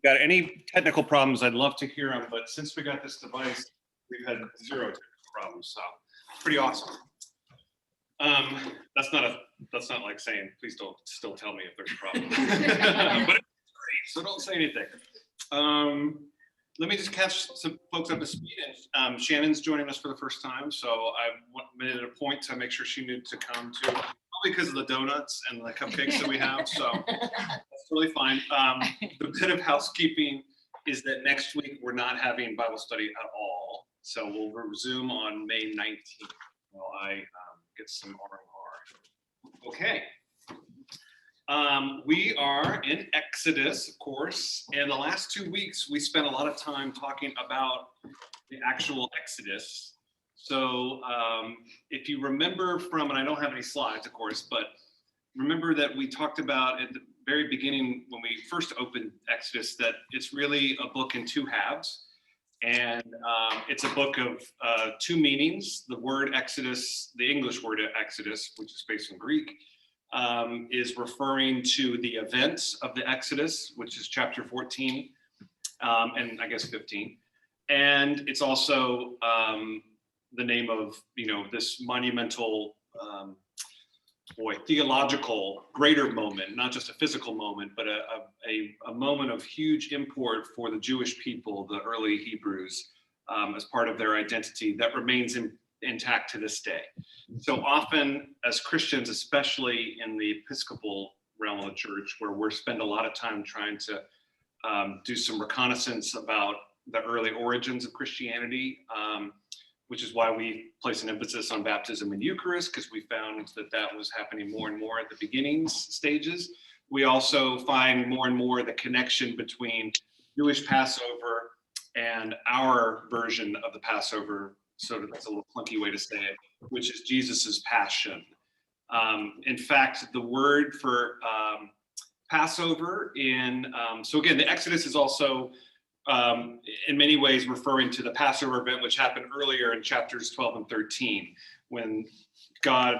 got any technical problems, I'd love to hear them, but since we got this device, we've had zero technical problems, so pretty awesome. That's not like saying, please don't still tell me if there's a problem. But it's great, so don't say anything. Let me just catch some folks up to speed. And Shannon's joining us for the first time, so I made it a point to make sure she knew to come too, probably because of the donuts and the cupcakes that we have. So that's really fine. The bit of housekeeping is that next week we're not having Bible study at all, so we'll resume on May 19th while I get some R&R. Okay. We are in Exodus, of course, and the last 2 weeks we spent a lot of time talking about the actual Exodus. So if you remember from, and I don't have any slides, of course, but remember that we talked about at the very beginning when we first opened Exodus that it's really a book in two halves. And it's a book of two meanings. The word Exodus, the English word Exodus, which is based in Greek, is referring to the events of the Exodus, which is chapter 14, and I guess 15. And it's also the name of, this monumental, theological greater moment, not just a physical moment, but a moment of huge import for the Jewish people, the early Hebrews, as part of their identity that remains intact to this day. So often as Christians, especially in the Episcopal realm of the church, where we spend a lot of time trying to do some reconnaissance about the early origins of Christianity, which is why we place an emphasis on baptism and Eucharist, because we found that was happening more and more at the beginnings stages. We also find more and more the connection between Jewish Passover and our version of the Passover, so that's a little clunky way to say it, which is Jesus's passion. In fact, the word for Passover so again, the Exodus is also in many ways referring to the Passover event, which happened earlier in chapters 12 and 13, when God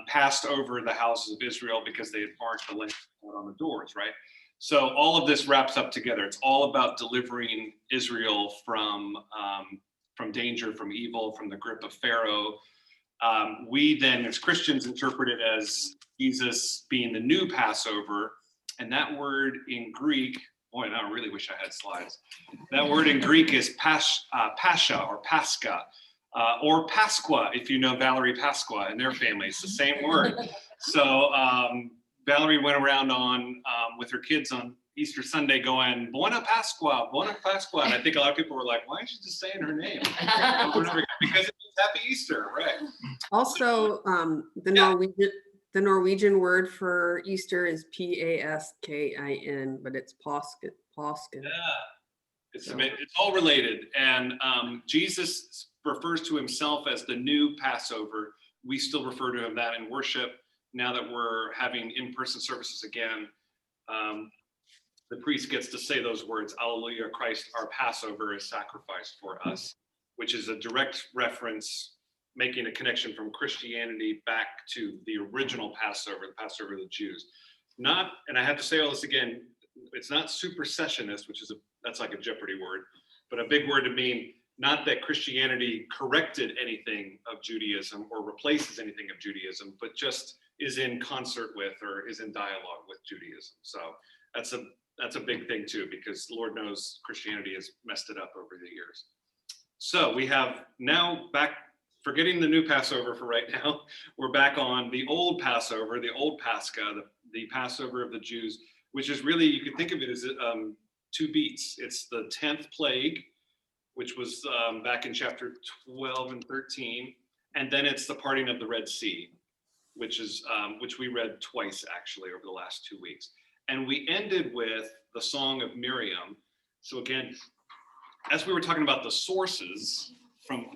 passed over the houses of Israel because they had marked the land on the doors, right? So all of this wraps up together. It's all about delivering Israel from danger, from evil, from the grip of Pharaoh. We then, as Christians, interpret it as Jesus being the new Passover, and that word in Greek, boy, now I really wish I had slides. That word in Greek is Pascha or Pascha, or Pasqua, if you know Valerie Pasqua and their family. It's the same word. So Valerie went around with her kids on Easter Sunday going, Buona Pasqua, Buona Pasqua. And I think a lot of people were like, why is she just saying her name? Because it means Happy Easter, right? Also, the Norwegian word for Easter is Paskin, but it's Påsken. Yeah, it's all related. And Jesus refers to himself as the new Passover. We still refer to him that in worship. Now that we're having in-person services again, the priest gets to say those words, Alleluia, Christ, our Passover is sacrificed for us, which is a direct reference, making a connection from Christianity back to the original Passover, the Passover of the Jews. Not, and I have to say all this again, it's not supersessionist, that's like a Jeopardy word, but a big word to mean not that Christianity corrected anything of Judaism or replaces anything of Judaism, but just is in concert with or is in dialogue with Judaism. So that's a big thing too, because Lord knows Christianity has messed it up over the years. So we have now back, forgetting the new Passover for right now, we're back on the old Passover, the old Pascha, the Passover of the Jews, which is really, you can think of it as two beats. It's the 10th plague, which was back in chapter 12 and 13, and then it's the parting of the Red Sea, which we read twice actually over the last 2 weeks. And we ended with the Song of Miriam. So again, as we were talking about the sources from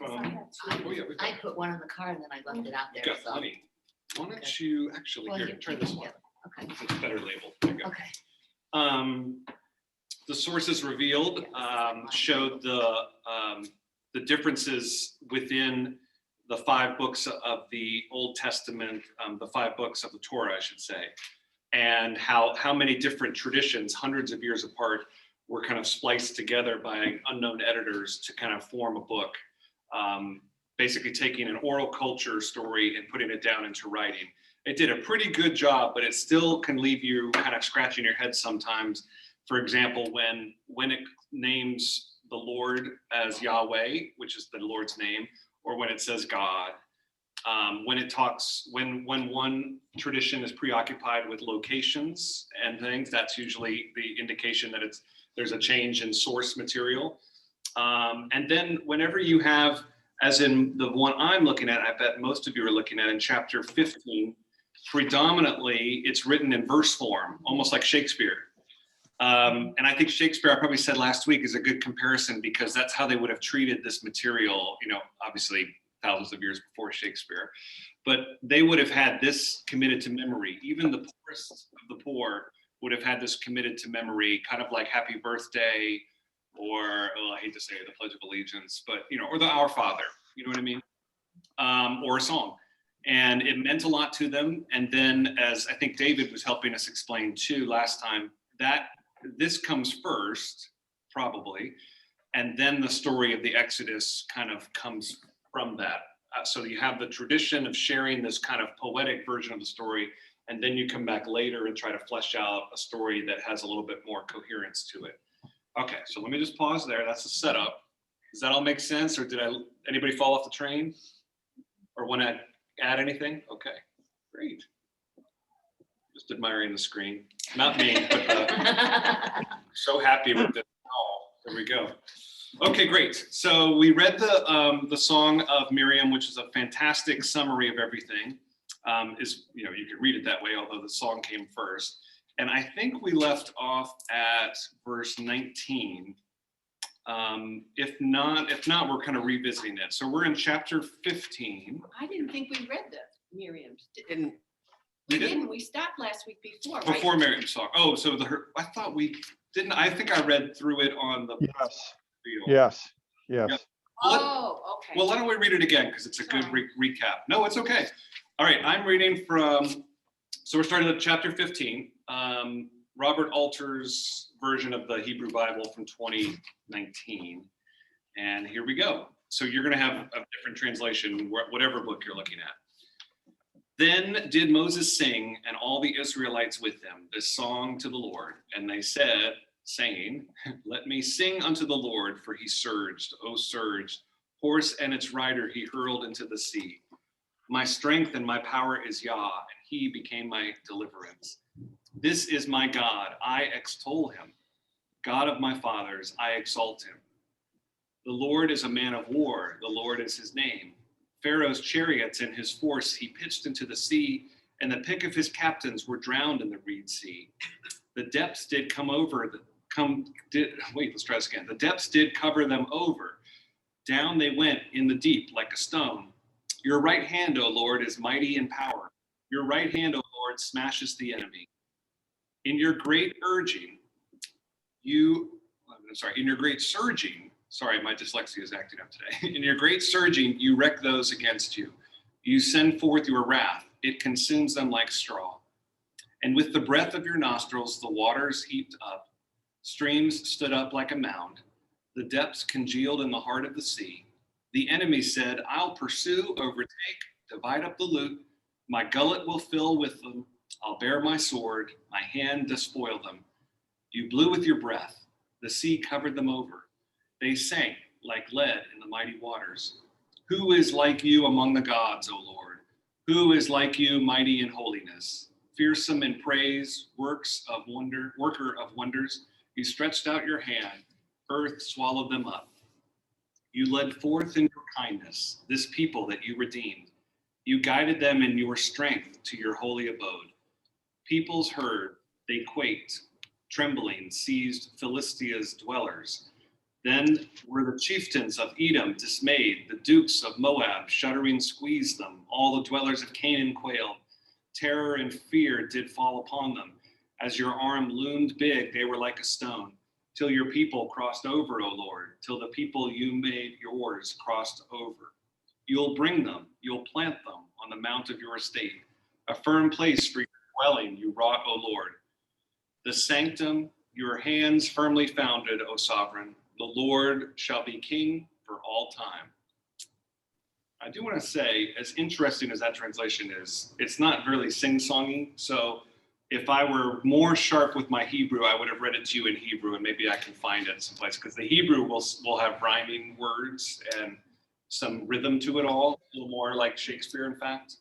I put one in the car and then I left it out there. Got plenty. Why don't you actually, here, try this one. Okay. It's better labeled. There you go. Okay. The sources revealed showed the differences within the 5 books of the Old Testament, the 5 books of the Torah, I should say. and how many different traditions, hundreds of years apart, were kind of spliced together by unknown editors to kind of form a book, basically taking an oral culture story and putting it down into writing. It did a pretty good job, but it still can leave you kind of scratching your head sometimes. For example, when it names the Lord as Yahweh, which is the Lord's name, or when it says God, when one tradition is preoccupied with locations and things, that's usually the indication that there's a change in source material. And then whenever you have, as in the one I'm looking at, I bet most of you are looking at in chapter 15, predominantly it's written in verse form, almost like Shakespeare. And I think Shakespeare, I probably said last week, is a good comparison because that's how they would have treated this material, obviously thousands of years before Shakespeare. But they would have had this committed to memory. Even the poorest of the poor would have had this committed to memory, kind of like Happy Birthday, or, I hate to say it, the Pledge of Allegiance, but, or the Our Father, you know what I mean? Or a song. And it meant a lot to them. And then, as I think David was helping us explain too last time, that this comes first, probably, and then the story of the Exodus kind of comes from that. So you have the tradition of sharing this kind of poetic version of the story, and then you come back later and try to flesh out a story that has a little bit more coherence to it. Okay, so let me just pause there. That's the setup. Does that all make sense, or did anybody fall off the train, or want to add anything? Okay, great. Just admiring the screen. Not me, but so happy with it. Oh, there we go. Okay, great. So we read the Song of Miriam, which is a fantastic summary of everything. You can read it that way, although the song came first. And I think we left off at verse 19. If not, we're kind of revisiting it. So we're in chapter 15. I didn't think we read the Miriam's. And We didn't. We stopped last week before, right? Before Miriam's song. Oh, so I thought we didn't. I think I read through it on the. Yes. Oh, okay. Well, why don't we read it again, because it's a good recap. No, it's okay. All right, I'm reading from, so we're starting at chapter 15, Robert Alter's version of the Hebrew Bible from 2019. And here we go. So you're going to have a different translation, whatever book you're looking at. Then did Moses sing, and all the Israelites with him, this song to the Lord. And they said, saying, let me sing unto the Lord, for he surged, O surged, horse and its rider he hurled into the sea. My strength and my power is Yah, and he became my deliverance. This is my God, I extol him. God of my fathers, I exalt him. The Lord is a man of war, the Lord is his name. Pharaoh's chariots and his force he pitched into the sea, and the pick of his captains were drowned in the reed sea. The depths did The depths did cover them over. Down they went in the deep like a stone. Your right hand, O Lord, is mighty in power. Your right hand, O Lord, smashes the enemy. In your great surging, sorry, my dyslexia is acting up today. In your great surging, you wreck those against you. You send forth your wrath. It consumes them like straw. And with the breath of your nostrils, the waters heaped up. Streams stood up like a mound. The depths congealed in the heart of the sea. The enemy said, I'll pursue, overtake, divide up the loot. My gullet will fill with them. I'll bear my sword, my hand despoil them. You blew with your breath. The sea covered them over. They sank like lead in the mighty waters. Who is like you among the gods, O Lord? Who is like you, mighty in holiness? Fearsome in praise, worker of wonders. You stretched out your hand, earth swallowed them up. You led forth in your kindness this people that you redeemed. You guided them in your strength to your holy abode. Peoples heard, they quaked, trembling seized Philistia's dwellers. Then were the chieftains of Edom dismayed, the dukes of Moab shuddering squeezed them, all the dwellers of Canaan quailed. Terror and fear did fall upon them. As your arm loomed big, they were like a stone, till your people crossed over, O Lord, till the people you made yours crossed over. You'll bring them, you'll plant them on the mount of your estate, a firm place for your dwelling you wrought, O Lord. The sanctum, your hands firmly founded, O sovereign. The Lord shall be king for all time. I do want to say, as interesting as that translation is, it's not really sing-songy. So if I were more sharp with my Hebrew, I would have read it to you in Hebrew, and maybe I can find it someplace, because the Hebrew will have rhyming words and some rhythm to it all, a little more like Shakespeare, in fact.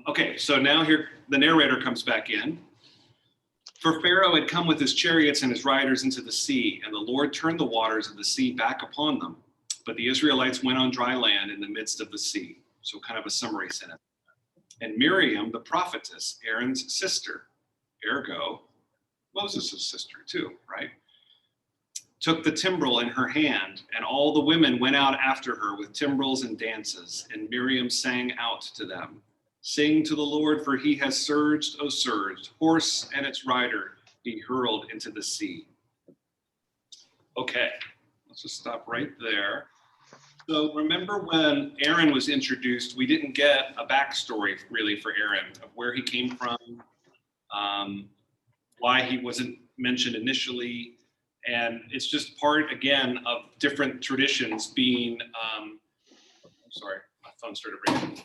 Okay, so now here the narrator comes back in. For Pharaoh had come with his chariots and his riders into the sea, and the Lord turned the waters of the sea back upon them. But the Israelites went on dry land in the midst of the sea. So kind of a summary sentence. And Miriam, the prophetess, Aaron's sister, ergo Moses' sister too, right? Took the timbrel in her hand, and all the women went out after her with timbrels and dances. And Miriam sang out to them, sing to the Lord, for he has surged, O surged, horse and its rider be hurled into the sea. Okay, let's just stop right there. So remember when Aaron was introduced, we didn't get a backstory really for Aaron of where he came from, why he wasn't mentioned initially. And it's just part, again, of different traditions being, I'm sorry, my phone started ringing.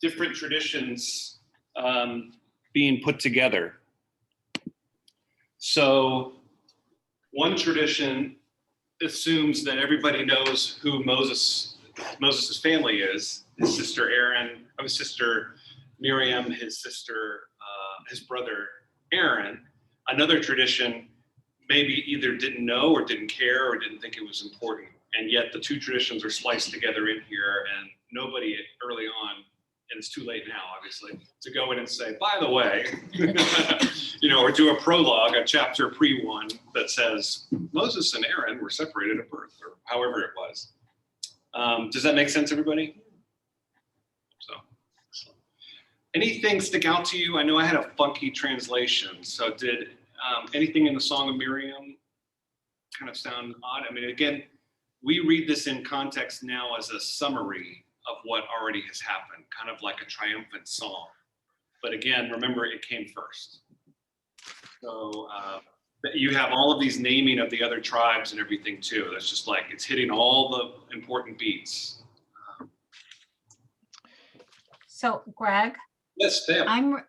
Different traditions being put together. So one tradition assumes that everybody knows who Moses' family is. His sister sister Miriam, his sister, his brother Aaron. Another tradition maybe either didn't know or didn't care or didn't think it was important. And yet the two traditions are spliced together in here, and nobody early on, and it's too late now, obviously, to go in and say, by the way, or do a prologue, a chapter pre-1 that says Moses and Aaron were separated at birth, or however it was. Does that make sense, everybody? So, anything stick out to you? I know I had a funky translation. So did anything in the Song of Miriam kind of sound odd? I mean, again, we read this in context now as a summary of what already has happened, kind of like a triumphant song. But again, remember, it came first. So you have all of these naming of the other tribes and everything too. That's just like, it's hitting all the important beats. So Greg, Yes, Pam.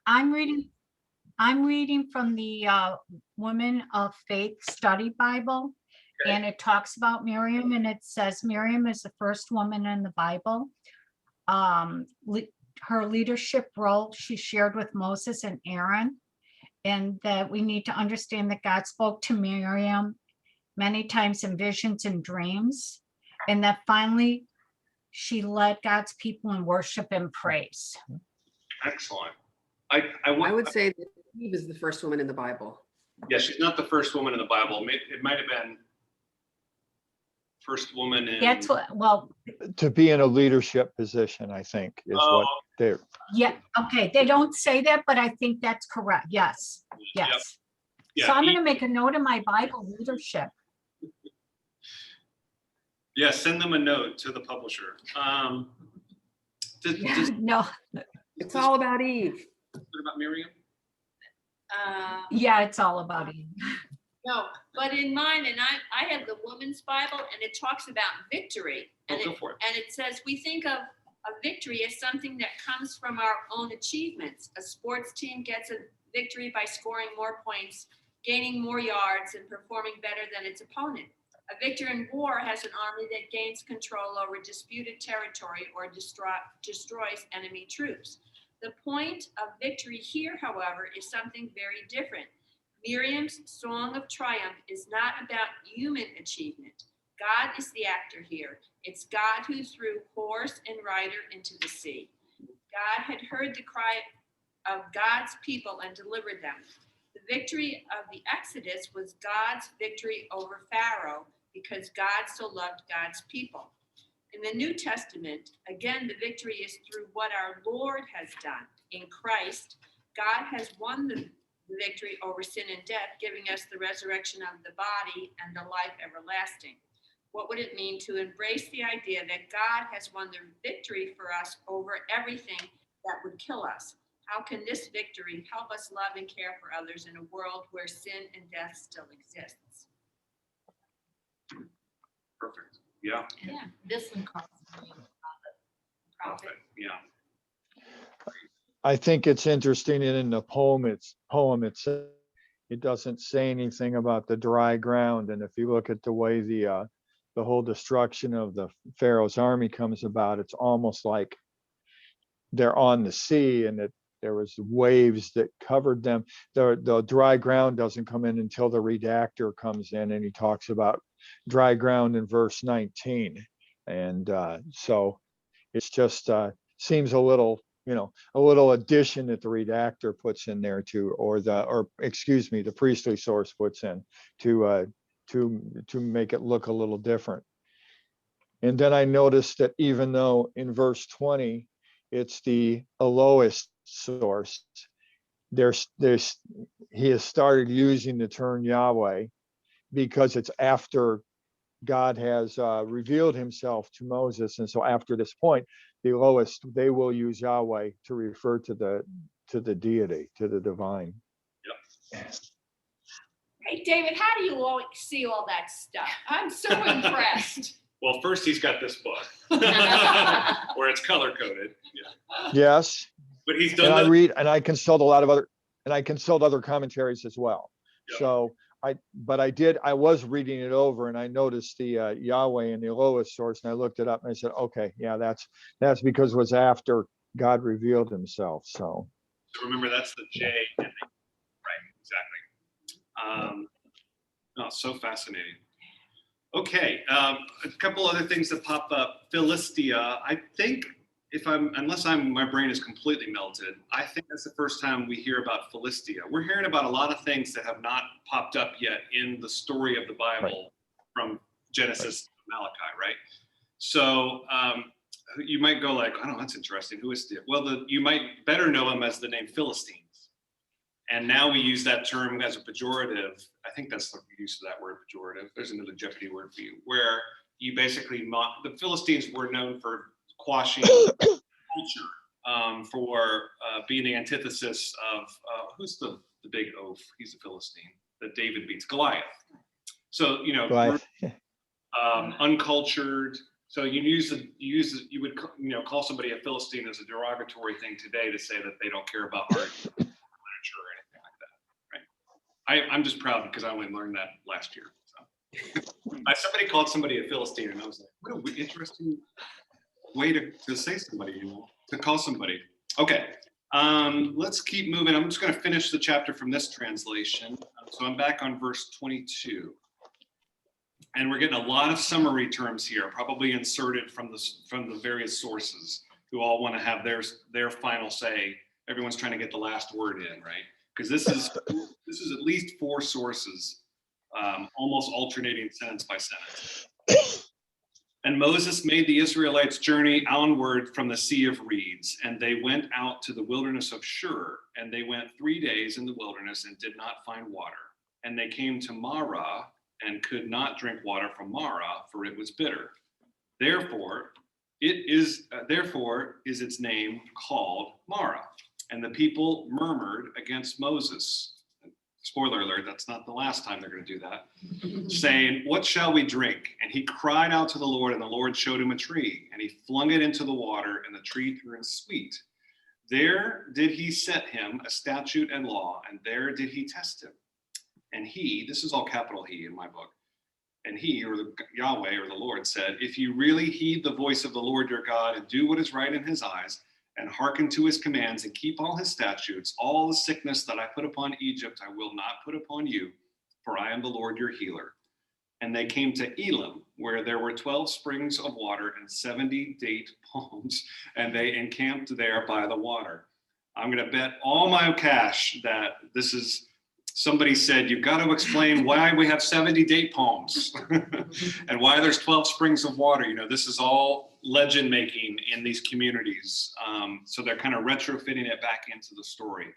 I'm reading from the Women of Faith Study Bible, Okay. and it talks about Miriam, and it says Miriam is the first woman in the Bible. Her leadership role she shared with Moses and Aaron, and that we need to understand that God spoke to Miriam many times in visions and dreams, and that finally she led God's people in worship and praise. Excellent. I would say that Eve is the first woman in the Bible. Yeah, she's not the first woman in the Bible. It might have been first woman in. That's what, well, To be in a leadership position, I think, is what they're. yeah, okay, they don't say that, but I think that's correct. Yes, yes. Yeah, So I'm going to make a note in my Bible, leadership. Yeah, send them a note to the publisher. No, It's all about Eve. What about Miriam? yeah, it's all about Eve. No, but in mine, and I have the Woman's Bible, and it talks about victory. And Go for it. And it says, we think of a victory as something that comes from our own achievements. A sports team gets a victory by scoring more points, gaining more yards, and performing better than its opponent. A victor in war has an army that gains control over disputed territory or destroys enemy troops. The point of victory here, however, is something very different. Miriam's song of triumph is not about human achievement. God is the actor here. It's God who threw horse and rider into the sea. God had heard the cry of God's people and delivered them. The victory of the Exodus was God's victory over Pharaoh because God so loved God's people. In the New Testament, again, the victory is through what our Lord has done. In Christ, God has won the victory over sin and death, giving us the resurrection of the body and the life everlasting. What would it mean to embrace the idea that God has won the victory for us over everything that would kill us? How can this victory help us love and care for others in a world where sin and death still exists? Perfect. Yeah. Yeah, this one calls me prophet. Perfect. Yeah. I think it's interesting in the poem, it doesn't say anything about the dry ground. And if you look at the way the whole destruction of the Pharaoh's army comes about, it's almost like they're on the sea and that there was waves that covered them. The dry ground doesn't come in until the redactor comes in and he talks about dry ground in verse 19. And so it's just seems a little, a little addition that the redactor puts in there the priestly source puts in to make it look a little different. And then I noticed that even though in verse 20, it's the Elohist source, he has started using the term Yahweh because it's after God has revealed himself to Moses. And so after this point, the Elohist, they will use Yahweh to refer to the deity, to the divine. Yep. Hey, David, how do you always see all that stuff? I'm so impressed. Well, first he's got this book where it's color coded. Yeah. Yes. But he's And done I the, read and I consult other commentaries as well. Yep. So I was reading it over and I noticed the Yahweh and the Elohist source and I looked it up and I said, okay, yeah, that's because it was after God revealed himself. So remember that's the J. Right, exactly. Oh, so fascinating. Okay, a couple other things that pop up. Philistia, I think unless my brain is completely melted, I think that's the first time we hear about Philistia. We're hearing about a lot of things that have not popped up yet in the story of the Bible from Genesis to Malachi, right? So you might go like, oh, that's interesting. Who is it? Well, you might better know him as the name Philistines. And now we use that term as a pejorative. I think that's the use of that word, pejorative. There's another Jeopardy word for you, where you basically the Philistines were known for quashing culture, for being the antithesis of who's the big oaf? He's a Philistine that David beats, Goliath. So Goliath. Uncultured. So you would call somebody a Philistine as a derogatory thing today to say that they don't care about art, literature, or anything like that, right? I'm just proud because I only learned that last year. So somebody called somebody a Philistine, and I was like, what an interesting way to say somebody, to call somebody. Okay, let's keep moving. I'm just going to finish the chapter from this translation. So I'm back on verse 22. And we're getting a lot of summary terms here, probably inserted from the various sources who all want to have their final say. Everyone's trying to get the last word in, right? Because this is at least 4 sources, almost alternating sentence by sentence. And Moses made the Israelites journey onward from the Sea of Reeds, and they went out to the wilderness of Shur, and they went 3 days in the wilderness and did not find water. And they came to Marah and could not drink water from Marah, for it was bitter. Therefore is its name called Marah. And the people murmured against Moses. Spoiler alert, that's not the last time they're going to do that. Saying, what shall we drink? And he cried out to the Lord, and the Lord showed him a tree. And he flung it into the water, and the tree turned sweet. There did he set him a statute and law, and there did he test him. And he, this is all capital He in my book, and he, or the Yahweh, or the Lord, said, if you really heed the voice of the Lord your God and do what is right in his eyes, and hearken to his commands and keep all his statutes, all the sickness that I put upon Egypt I will not put upon you, for I am the Lord your healer. And they came to Elim, where there were 12 springs of water and 70 date palms, and they encamped there by the water. I'm going to bet all my cash that this is, somebody said, you've got to explain why we have 70 date palms and why there's 12 springs of water. This is all legend making in these communities. So they're kind of retrofitting it back into the story.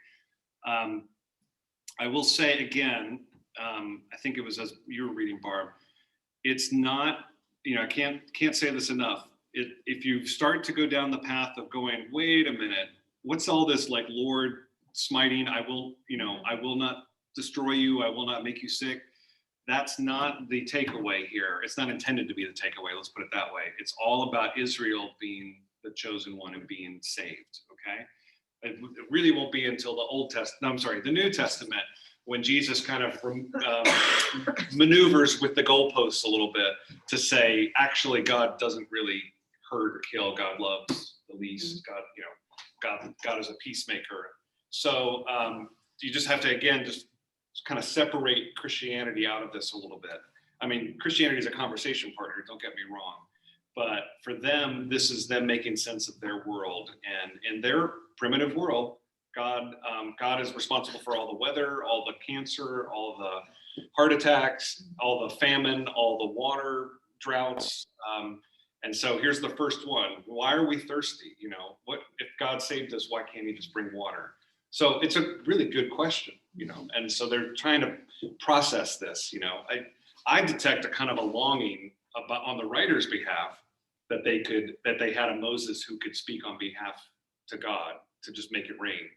I will say again, I think it was as you were reading, Barb, it's not, I can't say this enough. If you start to go down the path of going, wait a minute, what's all this like Lord smiting? I will not destroy you. I will not make you sick. That's not the takeaway here. It's not intended to be the takeaway. Let's put it that way. It's all about Israel being the chosen one and being saved. Okay. It really won't be until the New Testament, when Jesus kind of maneuvers with the goalposts a little bit to say, actually, God doesn't really hurt or kill. God loves the least. God is a peacemaker. So you just have to, again, just kind of separate Christianity out of this a little bit. I mean, Christianity is a conversation partner, don't get me wrong. But for them, this is them making sense of their world. And in their primitive world, God is responsible for all the weather, all the cancer, all the heart attacks, all the famine, all the water droughts. And so here's the first one. Why are we thirsty? What if God saved us, why can't he just bring water? So it's a really good question, and so they're trying to process this. I detect a kind of a longing on the writer's behalf that they had a Moses who could speak on behalf to God to just make it rain.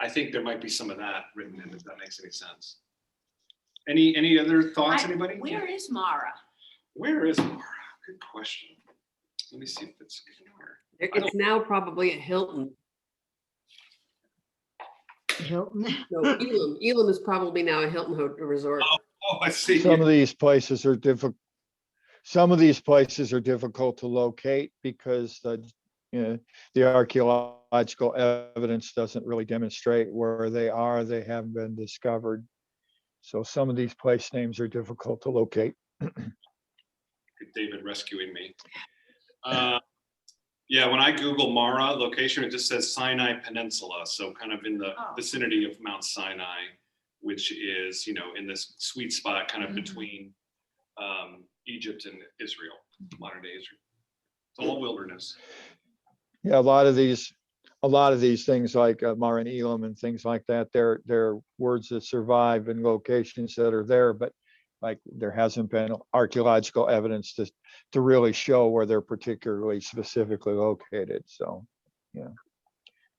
I think there might be some of that written in, if that makes any sense. Any other thoughts, anybody? Where is Mara? Where is Mara? Good question. Let me see if it's anywhere. It's now probably at Hilton. Hilton. No, Elam. Elam is probably now a Hilton Resort. Oh, I see. Some of these places are difficult. Some of these places are difficult to locate because the archaeological evidence doesn't really demonstrate where they are. They haven't been discovered. So some of these place names are difficult to locate. David rescuing me. Yeah, when I Google Mara location, it just says Sinai Peninsula. So kind of in the vicinity of Mount Sinai, which is, in this sweet spot kind of between Egypt and Israel, modern day Israel. It's all wilderness. Yeah, a lot of these things like Mara and Elam and things like that, they're words that survive in locations that are there, but like there hasn't been archaeological evidence to really show where they're particularly specifically located. So, yeah.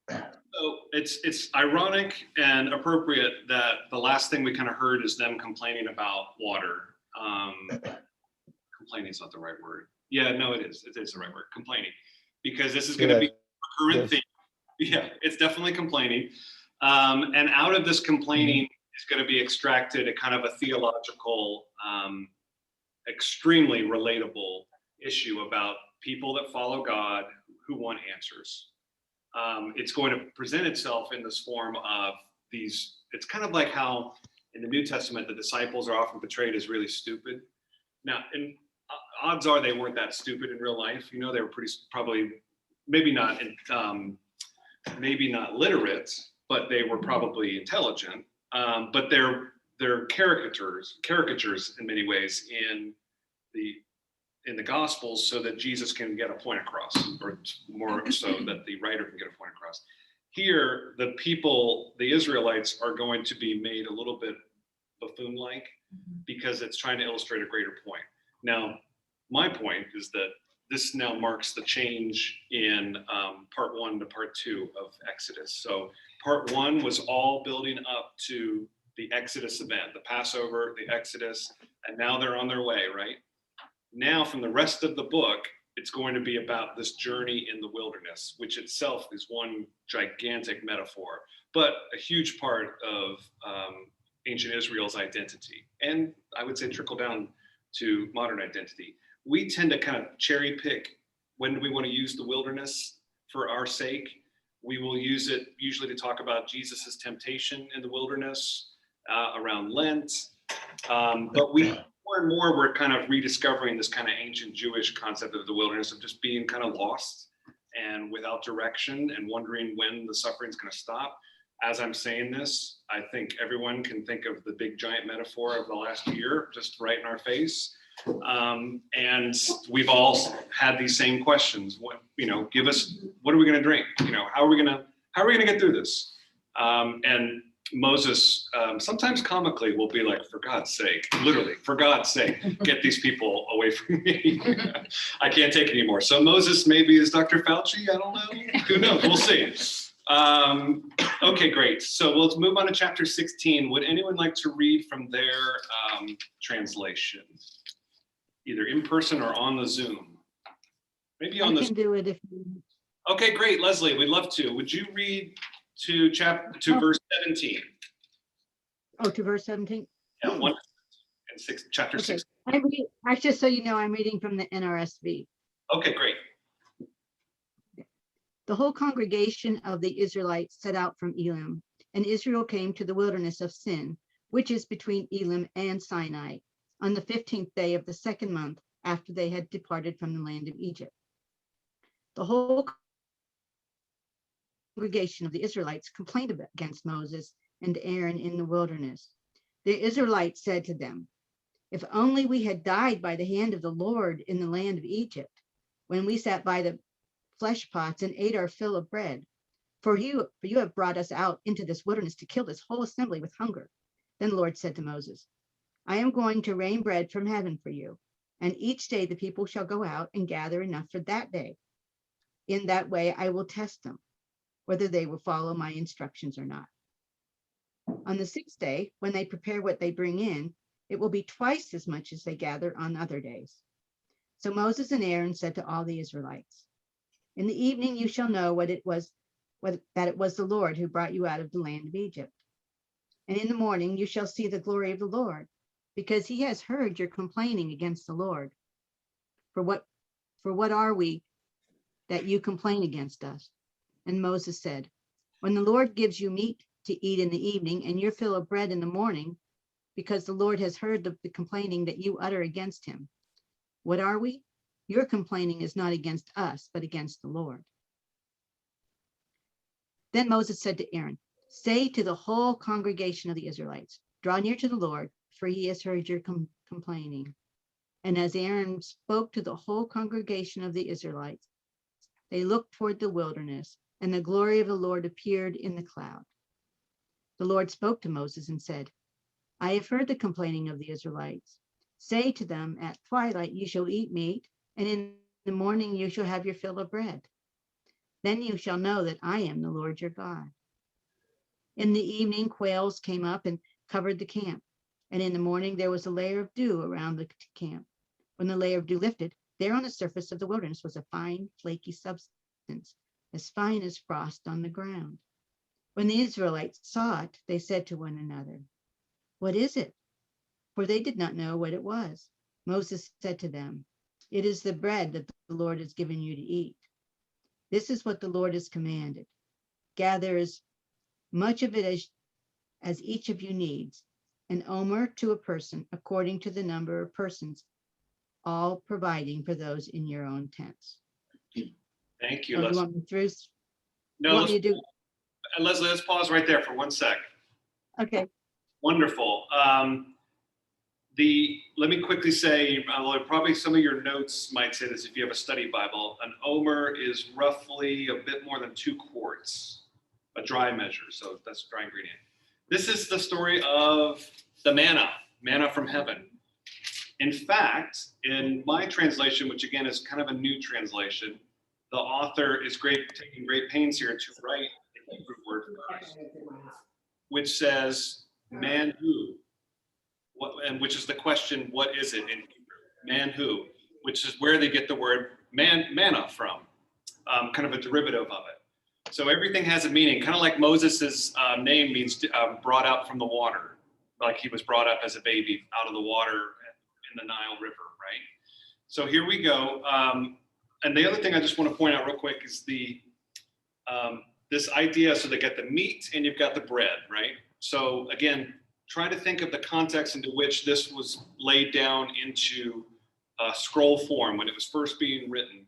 So it's ironic and appropriate that the last thing we kind of heard is them complaining about water. Complaining is not the right word. Yeah, no, it is. It is the right word. Complaining, because this is going to be a recurrent theme. Yeah, it's definitely complaining. And out of this complaining is going to be extracted a kind of a theological, extremely relatable issue about people that follow God who want answers. It's going to present itself in this form of these. It's kind of like how in the New Testament the disciples are often portrayed as really stupid. Now, and odds are they weren't that stupid in real life. They were probably maybe not literate, but they were probably intelligent. But they're caricatures in many ways in the Gospels, so that Jesus can get a point across, or more so that the writer can get a point across. Here, the Israelites are going to be made a little bit buffoon-like because it's trying to illustrate a greater point. Now, my point is that this now marks the change in part 1 to part 2 of Exodus. So part 1 was all building up to the Exodus event, the Passover, the Exodus, and now they're on their way, right? Now from the rest of the book, it's going to be about this journey in the wilderness, which itself is one gigantic metaphor, but a huge part of ancient Israel's identity. And I would say trickle down to modern identity. We tend to kind of cherry pick when do we want to use the wilderness for our sake. We will use it usually to talk about Jesus's temptation in the wilderness around Lent. But more and more, we're kind of rediscovering this kind of ancient Jewish concept of the wilderness, of just being kind of lost and without direction and wondering when the suffering is going to stop. As I'm saying this, I think everyone can think of the big giant metaphor of the last year just right in our face. And we've all had these same questions. Give us, what are we going to drink? How are we going to get through this? And Moses, sometimes comically, will be like, for God's sake, literally, for God's sake, get these people away from me. I can't take it anymore. So Moses maybe is Dr. Fauci. I don't know. Who knows? We'll see. Okay, great. So we'll move on to chapter 16. Would anyone like to read from their translation? Either in person or on the Zoom? Maybe on I the, can do it if you, okay, great, Leslie, we'd love to. Would you read to verse 17? oh, to verse 17. Yeah, 1 and 6, chapter Okay. 6. Just so you know, I'm reading from the NRSV. Okay, great. The whole congregation of the Israelites set out from Elim, and Israel came to the wilderness of Sin, which is between Elim and Sinai, on the 15th day of the second month after they had departed from the land of Egypt. The whole congregation of the Israelites complained against Moses and Aaron in the wilderness. The Israelites said to them, "If only we had died by the hand of the Lord in the land of Egypt, when we sat by the flesh pots and ate our fill of bread. For you have brought us out into this wilderness to kill this whole assembly with hunger." Then the Lord said to Moses, "I am going to rain bread from heaven for you, and each day the people shall go out and gather enough for that day. In that way I will test them, whether they will follow my instructions or not. On the sixth day, when they prepare what they bring in, it will be twice as much as they gather on other days." So Moses and Aaron said to all the Israelites, "In the evening you shall know that it was the Lord who brought you out of the land of Egypt. And in the morning you shall see the glory of the Lord, because he has heard your complaining against the Lord. For what are we that you complain against us?" And Moses said, "When the Lord gives you meat to eat in the evening and your fill of bread in the morning, because the Lord has heard the complaining that you utter against him. What are we? Your complaining is not against us, but against the Lord." Then Moses said to Aaron, "Say to the whole congregation of the Israelites, draw near to the Lord, for he has heard your complaining." And as Aaron spoke to the whole congregation of the Israelites, they looked toward the wilderness, and the glory of the Lord appeared in the cloud. The Lord spoke to Moses and said, "I have heard the complaining of the Israelites. Say to them, at twilight you shall eat meat, and in the morning you shall have your fill of bread. Then you shall know that I am the Lord your God." In the evening, quails came up and covered the camp, and in the morning there was a layer of dew around the camp. When the layer of dew lifted, there on the surface of the wilderness was a fine, flaky substance, as fine as frost on the ground. When the Israelites saw it, they said to one another, "What is it?" For they did not know what it was. Moses said to them, "It is the bread that the Lord has given you to eat. This is what the Lord has commanded. Gather as much of it as each of you needs, an omer to a person according to the number of persons, all providing for those in your own tents." Thank you, Oh, you Leslie. want me through? No, You want me to do? Leslie, let's pause right there for 1 sec. Okay. Wonderful. Let me quickly say, probably some of your notes might say this if you have a study Bible. An omer is roughly a bit more than 2 quarts, a dry measure. So that's dry ingredient. This is the story of the manna from heaven. In fact, in my translation, which again is kind of a new translation, the author is taking great pains here to write the Hebrew word first, which says manhu, and which is the question, what is it in Hebrew? Manhu, which is where they get the word manna from, kind of a derivative of it. So everything has a meaning, kind of like Moses's name means brought out from the water, like he was brought up as a baby out of the water in the Nile River, right? So here we go. And the other thing I just want to point out real quick is this idea, so they get the meat and you've got the bread, right? So again, try to think of the context into which this was laid down into scroll form when it was first being written,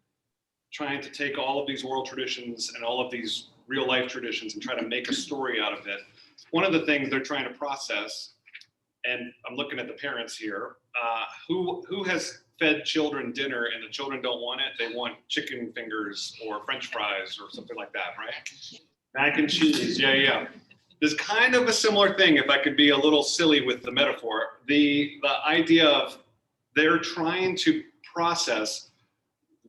trying to take all of these oral traditions and all of these real life traditions and try to make a story out of it. One of the things they're trying to process, and I'm looking at the parents here, who has fed children dinner and the children don't want it? They want chicken fingers or French fries or something like that, right? Mac and cheese, yeah. There's kind of a similar thing, if I could be a little silly with the metaphor. The idea of they're trying to process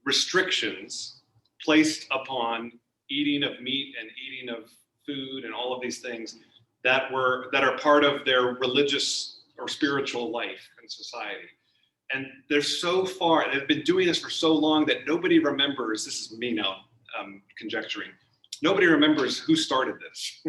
restrictions placed upon eating of meat and eating of food and all of these things that are part of their religious or spiritual life in society. And they're so far, they've been doing this for so long that nobody remembers, this is me now conjecturing, nobody remembers who started this.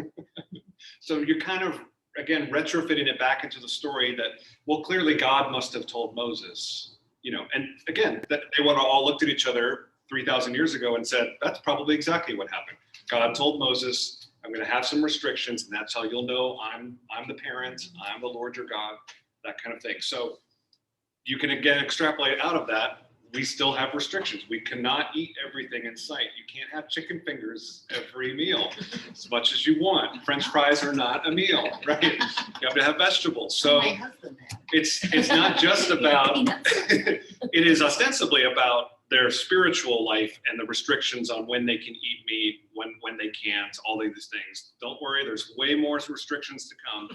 So you're kind of, again, retrofitting it back into the story that, well, clearly God must have told Moses, and again, that they would have all looked at each other 3,000 years ago and said, that's probably exactly what happened. God told Moses, I'm going to have some restrictions, and that's how you'll know I'm the parent, I'm the Lord your God, that kind of thing. So you can again extrapolate out of that. We still have restrictions. We cannot eat everything in sight. You can't have chicken fingers every meal as much as you want. French fries are not a meal, right? You have to have vegetables. So My husband had. it's not just about, Peanuts. it is ostensibly about their spiritual life and the restrictions on when they can eat meat, when they can't, all of these things. Don't worry, there's way more restrictions to come,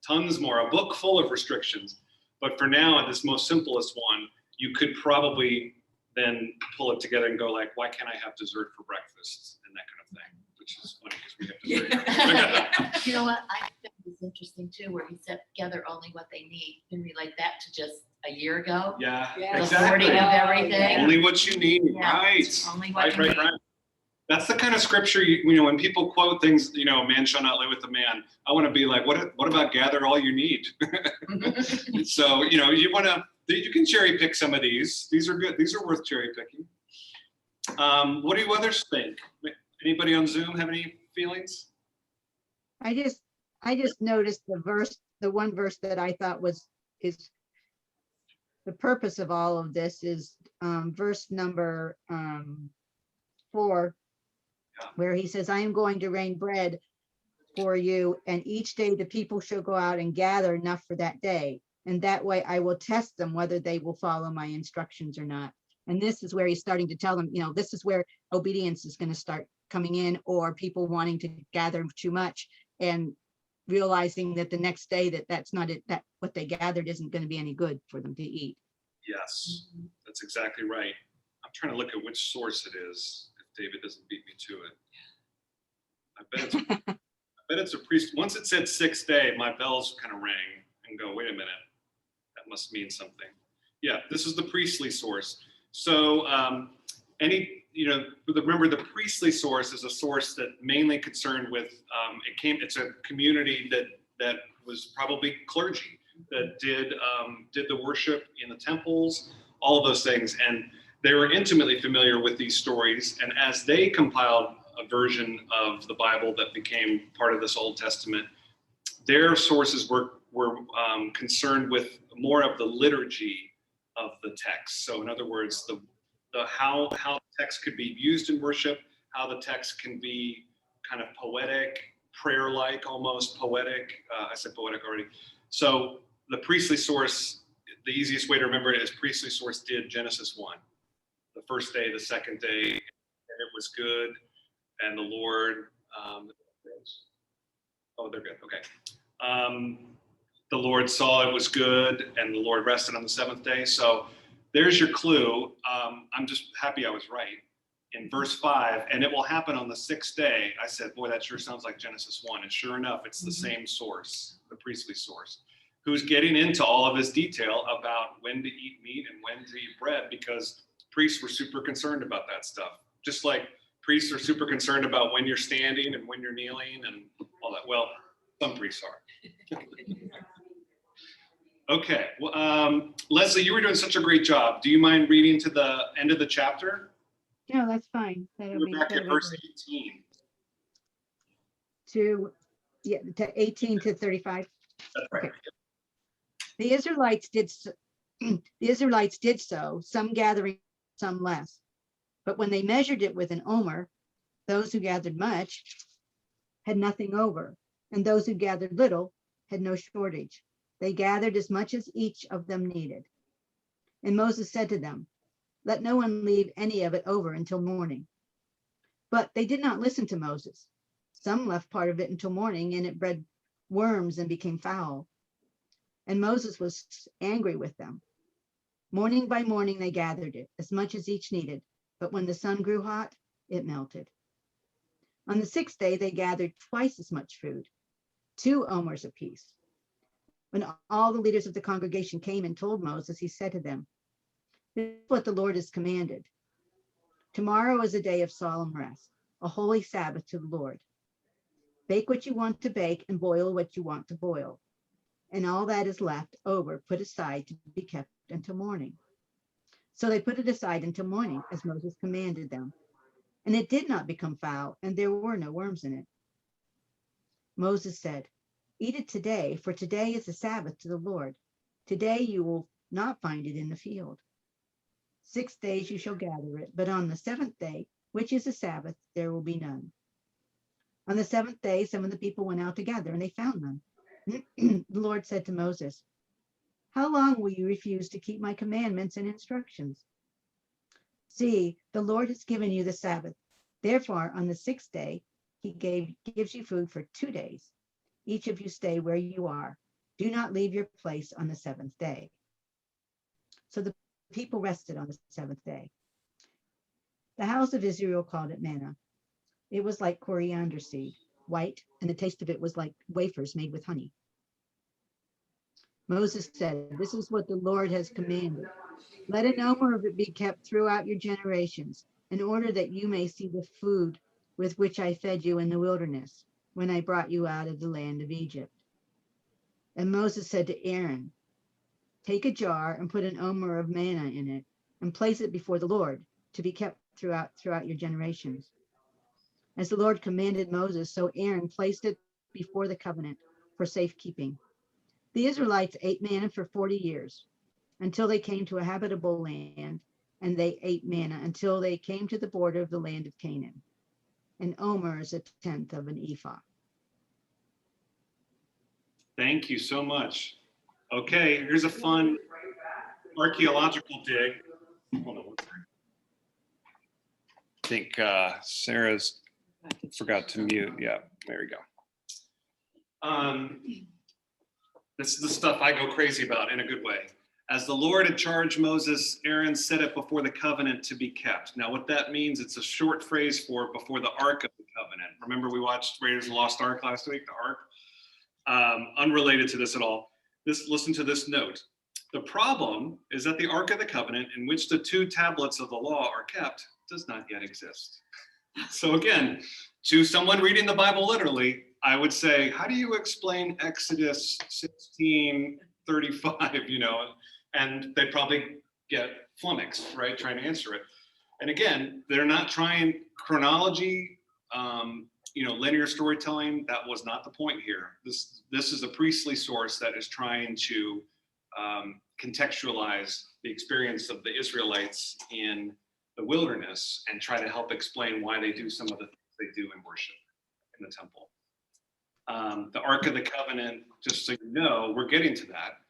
tons more, a book full of restrictions. But for now, at this most simplest one, you could probably then pull it together and go like, why can't I have dessert for breakfast and that kind of thing, which is funny because we have dessert. You know what? I think it's interesting too, where he set together only what they need. Can relate that to just a year ago. Yeah, Yeah. The exactly. hoarding of everything. Only what you need, Yeah, right? Only what you need. Right. That's the kind of scripture, when people quote things, man shall not live with a man. I want to be like, what about gather all you need? So, you can cherry pick some of these. These are good. These are worth cherry picking. What do you others think? Anybody on Zoom have any feelings? I just noticed the one verse that I thought is the purpose of all of this is verse number 4, where he says, I am going to rain bread for you, and each day the people shall go out and gather enough for that day. And that way I will test them whether they will follow my instructions or not. And this is where he's starting to tell them, this is where obedience is going to start coming in, or people wanting to gather too much and realizing that the next day that's not it, that what they gathered isn't going to be any good for them to eat. Yes, that's exactly right. I'm trying to look at which source it is, if David doesn't beat me to it. I bet it's a priest. Once it said 6th day, my bells kind of rang and go, wait a minute, that must mean something. Yeah, this is the priestly source. So remember the priestly source is a source that mainly concerned with, it's a community that was probably clergy that did the worship in the temples, all of those things. And they were intimately familiar with these stories. And as they compiled a version of the Bible that became part of this Old Testament, their sources were concerned with more of the liturgy of the text. So in other words, the how the text could be used in worship, how the text can be kind of poetic, prayer-like, almost poetic. I said poetic already. So the priestly source, the easiest way to remember it is priestly source did Genesis 1. The first day, the second day, and it was good. And the Lord, they're good, okay. The Lord saw it was good, and the Lord rested on the 7th day. So there's your clue. I'm just happy I was right. In verse 5, and it will happen on the 6th day. I said, boy, that sure sounds like Genesis 1. And sure enough, it's the same source, the priestly source, who's getting into all of this detail about when to eat meat and when to eat bread, because priests were super concerned about that stuff. Just like priests are super concerned about when you're standing and when you're kneeling and all that. Well, some priests are. Okay, well, Leslie, you were doing such a great job. Do you mind reading to the end of the chapter? No, that's fine. We're back at verse 18. To 18 to 35. That's right. Okay. The Israelites did so, some gathering, some less. But when they measured it with an omer, those who gathered much had nothing over, and those who gathered little had no shortage. They gathered as much as each of them needed. And Moses said to them, let no one leave any of it over until morning. But they did not listen to Moses. Some left part of it until morning, and it bred worms and became foul. And Moses was angry with them. Morning by morning they gathered it, as much as each needed. But when the sun grew hot, it melted. On the 6th day, they gathered twice as much food, 2 omers apiece. When all the leaders of the congregation came and told Moses, he said to them, "This is what the Lord has commanded. Tomorrow is a day of solemn rest, a holy Sabbath to the Lord. Bake what you want to bake and boil what you want to boil. And all that is left over, put aside to be kept until morning." So they put it aside until morning, as Moses commanded them. And it did not become foul, and there were no worms in it. Moses said, "Eat it today, for today is the Sabbath to the Lord. Today you will not find it in the field. 6 days you shall gather it, but on the 7th day, which is the Sabbath, there will be none." On the 7th day, some of the people went out to gather, and they found none. The Lord said to Moses, "How long will you refuse to keep my commandments and instructions? See, the Lord has given you the Sabbath. Therefore, on the 6th day, he gives you food for 2 days. Each of you stay where you are. Do not leave your place on the 7th day." So the people rested on the 7th day. The house of Israel called it manna. It was like coriander seed, white, and the taste of it was like wafers made with honey. Moses said, "This is what the Lord has commanded. Let an omer of it be kept throughout your generations, in order that you may see the food with which I fed you in the wilderness, when I brought you out of the land of Egypt." And Moses said to Aaron, "Take a jar and put an omer of manna in it, and place it before the Lord, to be kept throughout your generations." As the Lord commanded Moses, so Aaron placed it before the covenant for safekeeping. The Israelites ate manna for 40 years, until they came to a habitable land, and they ate manna until they came to the border of the land of Canaan. An omer is 1/10 of an ephah. Thank you so much. Okay, here's a fun archaeological dig. Hold on one second. I think Sarah's forgot to mute. Yeah, there we go. This is the stuff I go crazy about in a good way. As the Lord had charged Moses, Aaron set it before the covenant to be kept. Now, what that means, it's a short phrase for before the Ark of the Covenant. Remember we watched Raiders of the Lost Ark last week, the Ark? Unrelated to this at all. Listen to this note. The problem is that the Ark of the Covenant, in which the 2 tablets of the law are kept, does not yet exist. So again, to someone reading the Bible literally, I would say, how do you explain Exodus 16:35, and they probably get flummoxed, right, trying to answer it. And again, they're not trying chronology, linear storytelling. That was not the point here. This is a priestly source that is trying to contextualize the experience of the Israelites in the wilderness and try to help explain why they do some of the things they do in worship in the temple. The Ark of the Covenant, just so you know, we're getting to that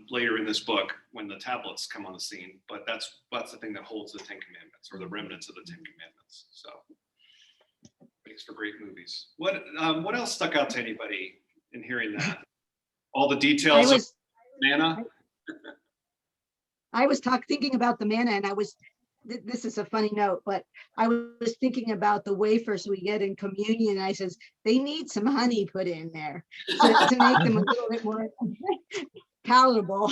later in this book when the tablets come on the scene, but that's the thing that holds the 10 Commandments, or the remnants of the 10 Commandments. So makes for great movies. What else stuck out to anybody in hearing that? All the details of manna? I was thinking about the manna, and this is a funny note, but I was thinking about the wafers we get in communion. I says, they need some honey put in there to make them a little bit more palatable.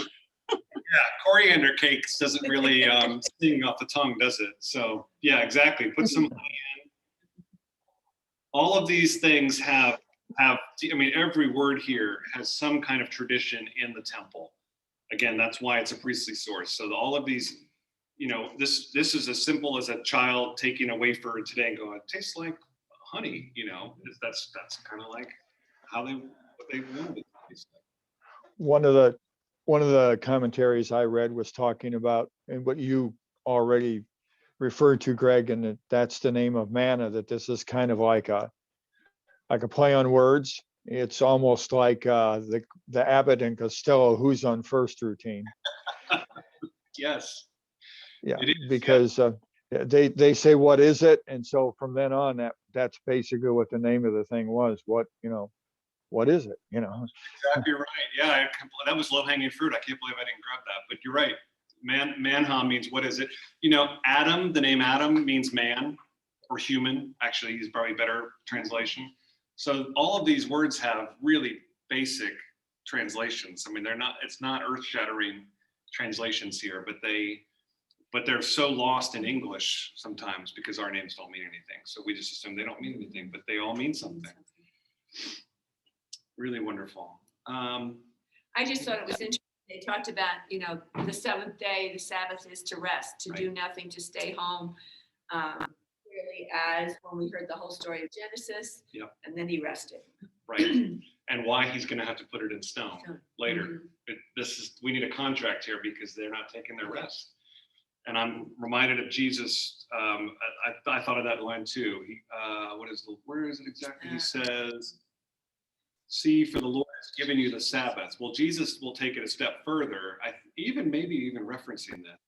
Yeah, coriander cakes doesn't really sting off the tongue, does it? So yeah, exactly. Put some honey in. All of these things have, every word here has some kind of tradition in the temple. Again, that's why it's a priestly source. So all of these, this is as simple as a child taking a wafer today and going, it tastes like honey, that's kind of like what they wanted it to taste like. One of the commentaries I read was talking about, and what you already referred to, Greg, and that's the name of manna, that this is kind of like a play on words. It's almost like the Abbott and Costello Who's on First routine. Yes. Yeah, It is, because they say, what is it? And so from then on, that's basically what the name of the thing was. What is it? Exactly right. Yeah, that was low-hanging fruit. I can't believe I didn't grab that. But you're right. Manha means what is it? Adam, the name Adam means man. or human, actually, is probably a better translation. So all of these words have really basic translations. I mean, it's not earth-shattering translations here, but they're so lost in English sometimes because our names don't mean anything. So we just assume they don't mean anything, but they all mean something. Really wonderful. I just thought it was interesting. They talked about, the seventh day, the Sabbath is to rest, to do nothing, to stay home. Clearly, as when we heard the whole story of Genesis, Yep. and then he rested. Right. And why he's going to have to put it in stone later. Mhm. We need a contract here because they're not taking their rest. And I'm reminded of Jesus. I thought of that line too. Where is it exactly? He says, "See, for the Lord has given you the Sabbath." Well, Jesus will take it a step further. Maybe even referencing that,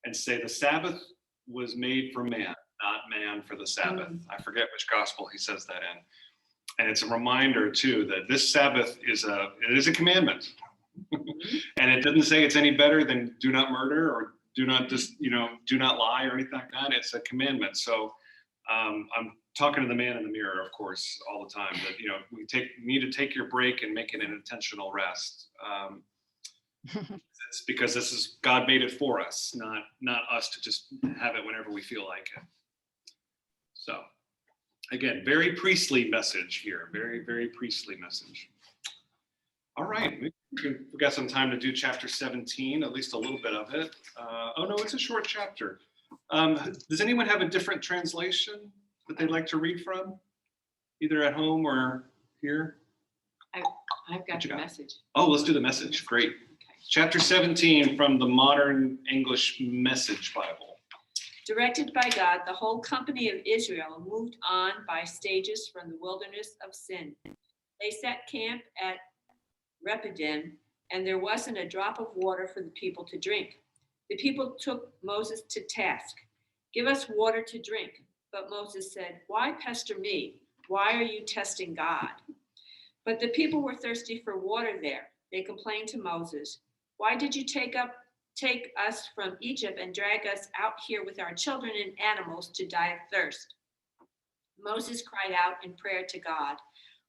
and say the Sabbath was made for man, not man for the Sabbath. I forget which gospel he says that in. And it's a reminder too that this Sabbath is a commandment. And it doesn't say it's any better than do not murder or do not do not lie or anything like that. It's a commandment. So I'm talking to the man in the mirror, of course, all the time, that we need to take your break and make it an intentional rest. It's because this is God made it for us, not us to just have it whenever we feel like it. So again, very priestly message here, very, very priestly message. All right, we've got some time to do chapter 17, at least a little bit of it. Oh no, it's a short chapter. Does anyone have a different translation that they'd like to read from, either at home or here? I've got the message. Oh, let's do the message. Great. Chapter 17 from the Modern English Message Bible. Directed by God, the whole company of Israel moved on by stages from the wilderness of Sin. They set camp at Rephidim, and there wasn't a drop of water for the people to drink. The people took Moses to task. "Give us water to drink." But Moses said, "Why pester me? Why are you testing God?" But the people were thirsty for water there. They complained to Moses, "Why did you take us from Egypt and drag us out here with our children and animals to die of thirst?" Moses cried out in prayer to God,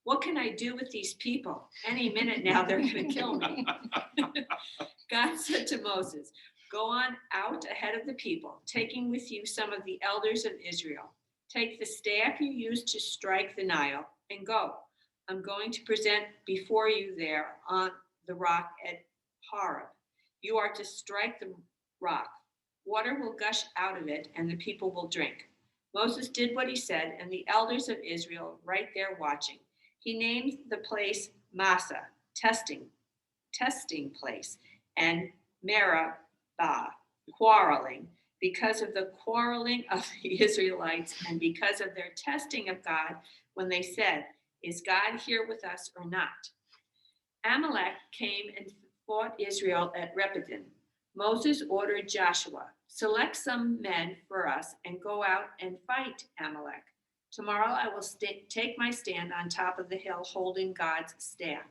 "What can I do with these people? Any minute now they're going to kill me." God said to Moses, "Go on out ahead of the people, taking with you some of the elders of Israel. Take the staff you used to strike the Nile and go. I'm going to present before you there on the rock at Horeb. You are to strike the rock. Water will gush out of it, and the people will drink." Moses did what he said, and the elders of Israel right there watching. He named the place Massa, testing place, and Meribah, quarreling, because of the quarreling of the Israelites and because of their testing of God when they said, "Is God here with us or not?" Amalek came and fought Israel at Rephidim. Moses ordered Joshua, "Select some men for us and go out and fight Amalek. Tomorrow I will take my stand on top of the hill holding God's staff."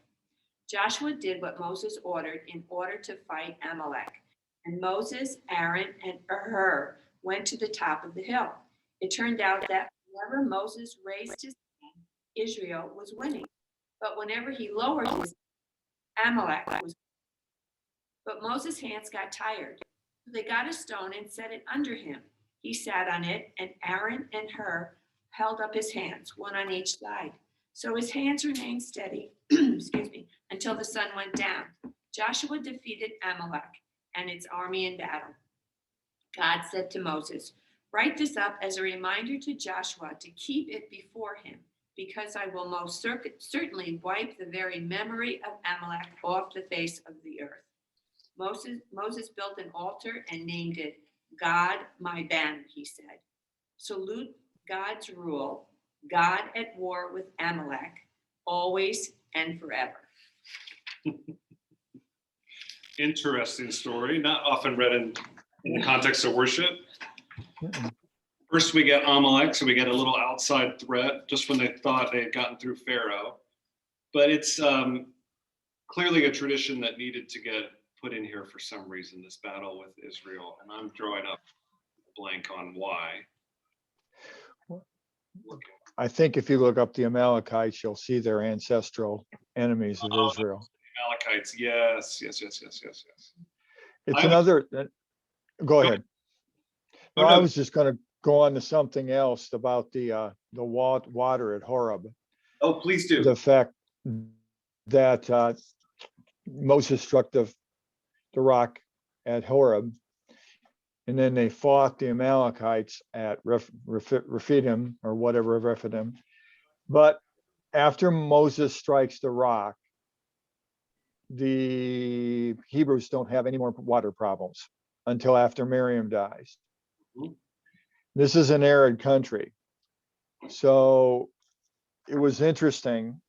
Joshua did what Moses ordered in order to fight Amalek. And Moses, Aaron, and Hur went to the top of the hill. It turned out that whenever Moses raised his hand, Israel was winning. But whenever he lowered his hand, Amalek was. But Moses' hands got tired. So they got a stone and set it under him. He sat on it, and Aaron and Hur held up his hands, one on each side. So his hands remained steady, until the sun went down. Joshua defeated Amalek and its army in battle. God said to Moses, "Write this up as a reminder to Joshua to keep it before him, because I will most certainly wipe the very memory of Amalek off the face of the earth." Moses built an altar and named it God My Banner, he said. "Salute God's rule, God at war with Amalek, always and forever." Interesting story, not often read in the context of worship. First, we get Amalek, so we get a little outside threat just when they thought they had gotten through Pharaoh. But it's clearly a tradition that needed to get put in here for some reason, this battle with Israel. And I'm drawing up a blank on why. I think if you look up the Amalekites, you'll see they're ancestral enemies of Israel. Amalekites, yes, yes, yes, yes, yes, yes. It's I would- another, go ahead. Oh, No, I no. was just gonna go on to something else about the water at Horeb. Oh, please do. The fact that Moses struck the rock at Horeb, and then they fought the Amalekites at Rephidim or whatever, Rephidim. But after Moses strikes the rock, the Hebrews don't have any more water problems until after Miriam dies. Mhm. This is an arid country. So it was interesting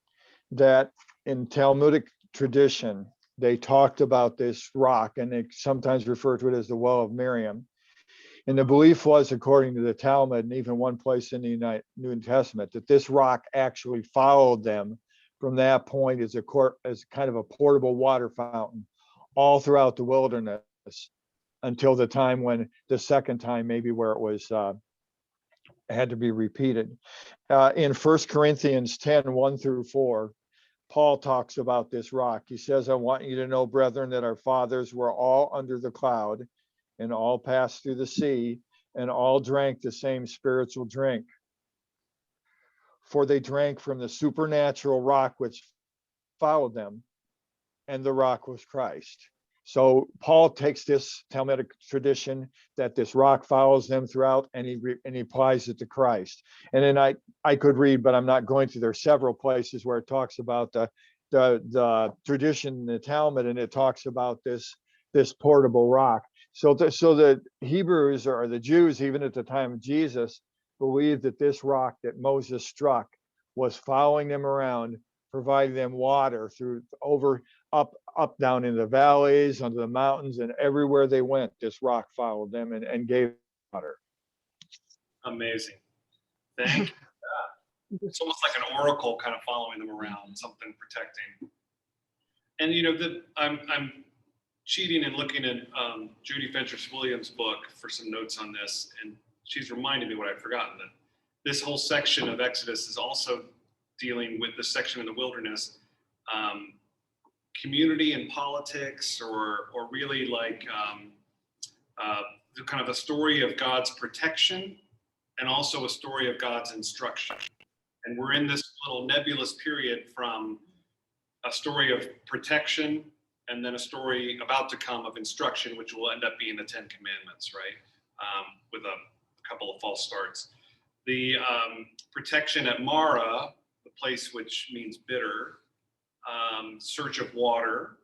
that in Talmudic tradition, they talked about this rock and they sometimes refer to it as the well of Miriam. And the belief was, according to the Talmud, and even one place in the New Testament, that this rock actually followed them from that point as kind of a portable water fountain all throughout the wilderness until the time when the second time, maybe where it was had to be repeated. In 1 Corinthians 10, 1 through 4, Paul talks about this rock. He says, I want you to know, brethren, that our fathers were all under the cloud and all passed through the sea and all drank the same spiritual drink. For they drank from the supernatural rock which followed them, and the rock was Christ. So Paul takes this Talmudic tradition that this rock follows them throughout, and he applies it to Christ. And then I could read, but I'm not going to. There are several places where it talks about the tradition in the Talmud, and it talks about this portable rock. So the Hebrews or the Jews, even at the time of Jesus, believed that this rock that Moses struck was following them around, providing them water through up down in the valleys, under the mountains, and everywhere they went, this rock followed them and gave water. Amazing. Thank you. Yeah. It's almost like an oracle kind of following them around, something protecting. And I'm cheating and looking at Judy Fentress Williams' book for some notes on this, and she's reminded me what I'd forgotten, that this whole section of Exodus is also dealing with this section in the wilderness, community and politics, or really like kind of a story of God's protection and also a story of God's instruction. And we're in this little nebulous period from a story of protection and then a story about to come of instruction, which will end up being the 10 Commandments, right? With a couple of false starts. The protection at Mara, the place which means bitter, search of water.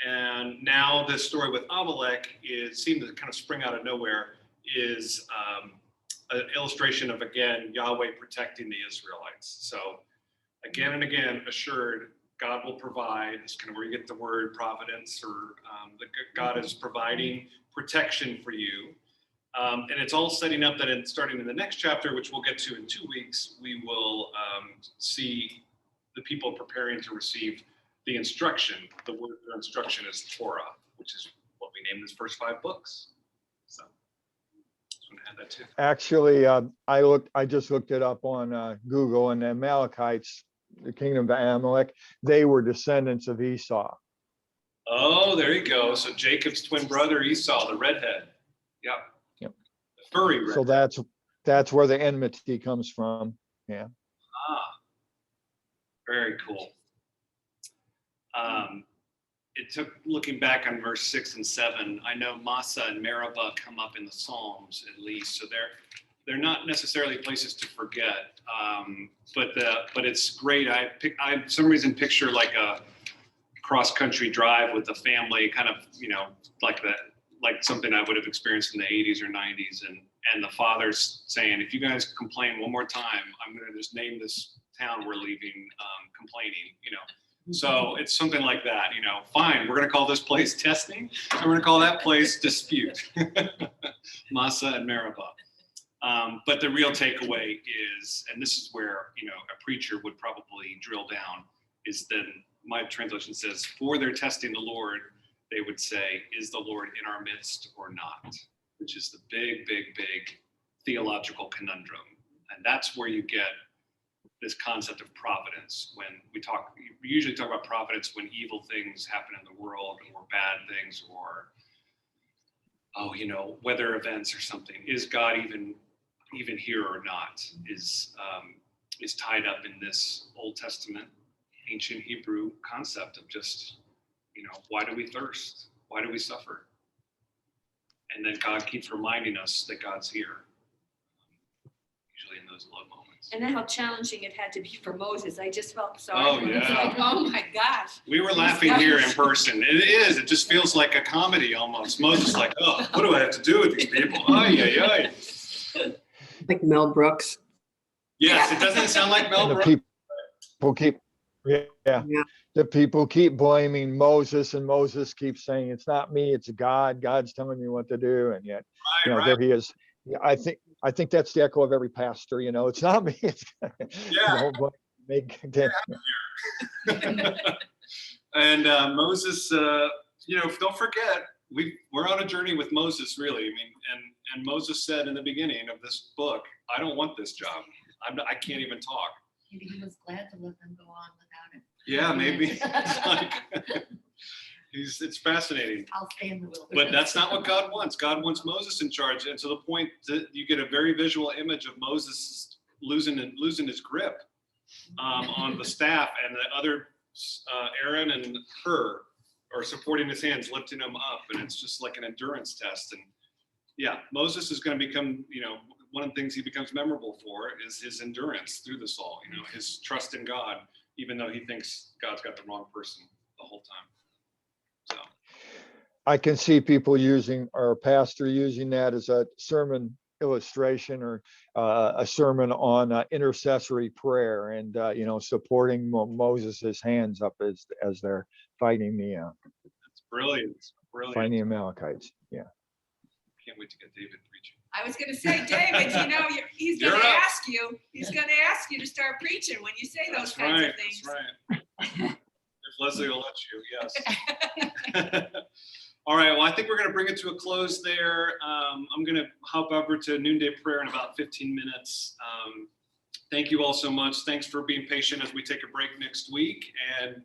And now this story with Amalek seemed to kind of spring out of nowhere, is an illustration of, again, Yahweh protecting the Israelites. So again and again, assured, God will provide. It's kind of where you get the word providence, or God is providing protection for you. And it's all setting up that starting in the next chapter, which we'll get to in 2 weeks, we will see the people preparing to receive the instruction. The word for instruction is Torah, which is what we named these first 5 books. So just want to add that too. Actually, I just looked it up on Google, and the Amalekites, the kingdom of Amalek, they were descendants of Esau. Oh, there you go. So Jacob's twin brother Esau, the redhead. Yep. Yep. The furry redhead. So that's where the enmity comes from. Yeah. Very cool. It took, looking back on verse 6 and 7, I know Massa and Meribah come up in the Psalms at least, so they're not necessarily places to forget. But it's great. I for some reason picture like a cross-country drive with the family, kind of, like something I would have experienced in the 80s or 90s, and the father's saying, if you guys complain one more time, I'm going to just name this town we're leaving complaining, So it's something like that, fine, we're going to call this place testing, and we're going to call that place dispute. Massa and Meribah. But the real takeaway is, and this is where, a preacher would probably drill down, is then my translation says, for their testing the Lord, they would say, is the Lord in our midst or not? Which is the big, big, big theological conundrum. And that's where you get this concept of providence. When we usually talk about providence when evil things happen in the world or bad things or, weather events or something. Is God even here or not? Is tied up in this Old Testament, ancient Hebrew concept of just, why do we thirst? Why do we suffer? And then God keeps reminding us that God's here, usually in those low moments. And then how challenging it had to be for Moses. I just felt sorry. Oh, for him. It's yeah. like, oh my gosh. We were laughing here in person. It is. It just feels like a comedy almost. Moses like, oh, what do I have to do with these people? Ay, ay, ay. Like Mel Brooks. Yes, it doesn't sound like Mel And the Brooks. people keep, yeah, Yeah. the people keep blaming Moses, and Moses keeps saying, it's not me, it's God. God's telling me what to do. And yet, Right. there he is. Yeah, I think that's the echo of every pastor, it's not me. It's, Yeah. And Moses, don't forget, we're on a journey with Moses, really. I mean, and Moses said in the beginning of this book, I don't want this job. I can't even talk. Maybe he was glad to let them go on without it. Yeah, maybe. It's like, it's fascinating. I'll stay in the wilderness. But that's not what God wants. God wants Moses in charge. And to the point that you get a very visual image of Moses losing his grip on the staff, and the other Aaron and Hur are supporting his hands, lifting him up. And it's just like an endurance test. And yeah, Moses is going to become, one of the things he becomes memorable for is his endurance through this all, his trust in God, even though he thinks God's got the wrong person the whole time. So. I can see people or a pastor using that as a sermon illustration or a sermon on intercessory prayer and, supporting Moses's hands up as they're fighting It's brilliant. Brilliant. fighting the Amalekites. Yeah. Can't wait to get David preaching. I was going to say, David, he's going You're to up. ask you. He's going to ask you to start preaching when you say those That's kinds right. of things. That's right. If Leslie will let you, yes. All right. Well, I think we're going to bring it to a close there. I'm going to hop over to noonday prayer in about 15 minutes. Thank you all so much. Thanks for being patient as we take a break next week. And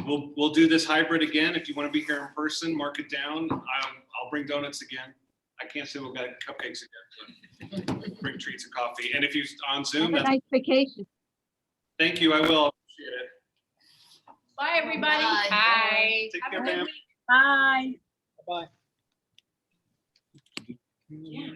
we'll do this hybrid again. If you want to be here in person, mark it down. I'll bring donuts again. I can't say we'll get cupcakes again, but bring treats and coffee. And if you're on Zoom, Have a nice vacation. thank you. I will. Appreciate it. Bye, everybody. Bye. Bye. Take Have care, a good ma'am. week. Bye. Bye. Yeah.